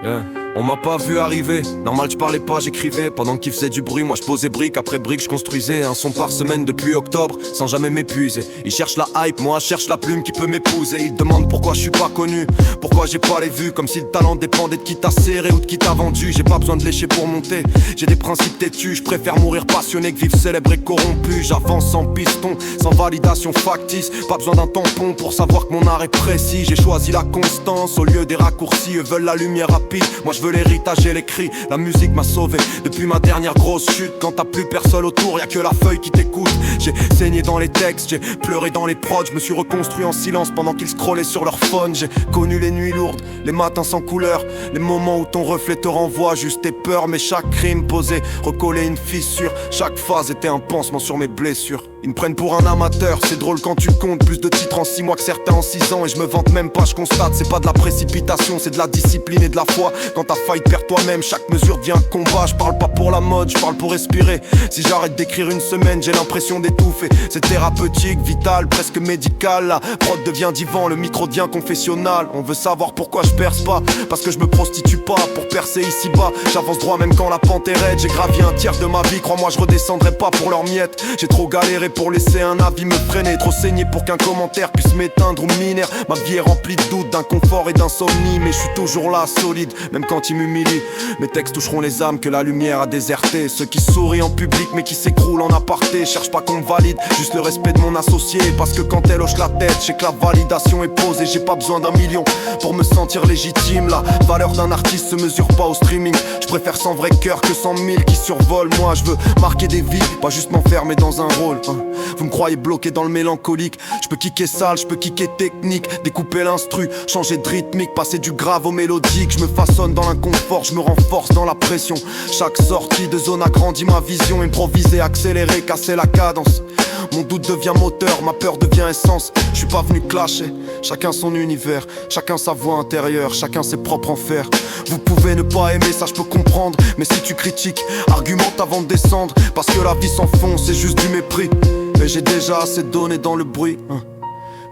Yeah. On m'a pas vu arriver, normal je parlais pas, j'écrivais. Pendant qu'il faisait du bruit, moi je posais brique après brique, je construisais un son par semaine depuis octobre, sans jamais m'épuiser. Ils cherchent la hype, moi je cherche la plume qui peut m'épouser. Ils demandent pourquoi je suis pas connu, pourquoi j'ai pas les vues. Comme si le talent dépendait de qui t'a serré ou de qui t'a vendu. J'ai pas besoin de lécher pour monter, j'ai des principes têtus. Je préfère mourir passionné que vivre célèbre et corrompu. J'avance sans piston, sans validation factice. Pas besoin d'un tampon pour savoir que mon art est précis. J'ai choisi la constance au lieu des raccourcis. Eux veulent la lumière rapide, moi je veux l'héritage et les cris. La musique m'a sauvé depuis ma dernière grosse chute. Quand t'as plus personne autour, y'a que la feuille qui t'écoute. J'ai saigné dans les textes, j'ai pleuré dans les prods. Je me suis reconstruit en silence pendant qu'ils scrollaient sur leur phone. J'ai connu les nuits lourdes, les matins sans couleur, les moments où ton reflet te renvoie juste tes peurs. Mais chaque rime posé recollait une fissure. Chaque phase était un pansement sur mes blessures. Ils me prennent pour un amateur, c'est drôle quand tu comptes plus de titres en 6 mois que certains en 6 ans. Et je me vante même pas, je constate, c'est pas de la précipitation, c'est de la discipline et de la foi. Quand t'as failli te perdre toi-même, chaque mesure devient un combat. Je parle pas pour la mode, je parle pour respirer. Si j'arrête d'écrire une semaine, j'ai l'impression d'étouffer. C'est thérapeutique, vital, presque médical. La prod devient divan, le micro devient confessionnal. On veut savoir pourquoi je perce pas, parce que je me prostitue pas pour percer ici-bas. J'avance droit même quand la pente est raide. J'ai gravi un tiers de ma vie, crois-moi je redescendrai pas pour leurs miettes. J'ai trop galéré pour laisser un avis me freiner, trop saigné pour qu'un commentaire puisse m'éteindre ou minère. Ma vie est remplie de doutes, d'inconfort et d'insomnie, mais je suis toujours là, solide, même quand ils m'humilient. Mes textes toucheront les âmes que la lumière a désertées. Ceux qui sourient en public mais qui s'écroulent en aparté. Cherche pas qu'on me valide, juste le respect de mon associé. Parce que quand elle hoche la tête, je sais que la validation est posée. J'ai pas besoin d'un million pour me sentir légitime. La valeur d'un artiste se mesure pas au streaming. Je préfère 100 vrais cœurs que 100 000 qui survolent. Moi je veux marquer des vies, pas juste m'enfermer dans un rôle. Vous me croyez bloqué dans le mélancolique. Je peux kicker sale, je peux kicker technique, découper l'instru, changer de rythmique, passer du grave au mélodique. Je me façonne dans l'inconfort, je me renforce dans la pression. Chaque sortie de zone agrandit ma vision. Improviser, accélérer, casser la cadence. Mon doute devient moteur, ma peur devient essence. Je suis pas venu clasher, chacun son univers, chacun sa voix intérieure, chacun ses propres enfers. Vous pouvez ne pas aimer, ça je peux comprendre, mais si tu critiques, argumente avant de descendre. Parce que la vie s'enfonce, c'est juste du mépris. Et j'ai déjà assez donné dans le bruit.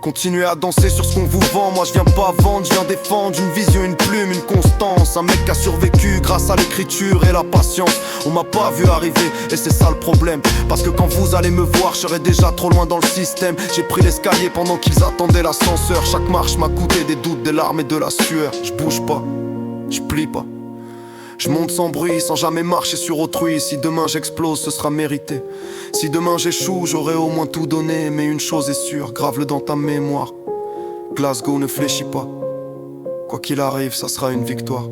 Continuez à danser sur ce qu'on vous vend. Moi je viens pas vendre, je viens défendre une vision, une plume, une constance. Un mec qui a survécu grâce à l'écriture et la patience. On m'a pas vu arriver et c'est ça le problème. Parce que quand vous allez me voir, je serai déjà trop loin dans le système. J'ai pris l'escalier pendant qu'ils attendaient l'ascenseur. Chaque marche m'a coûté des doutes, des larmes et de la sueur. Je bouge pas, je plie pas. Je monte sans bruit, sans jamais marcher sur autrui. Si demain j'explose, ce sera mérité. Si demain j'échoue, j'aurai au moins tout donné. Mais une chose est sûre, grave-le dans ta mémoire. Glasgow ne fléchit pas. Quoi qu'il arrive, ça sera une victoire.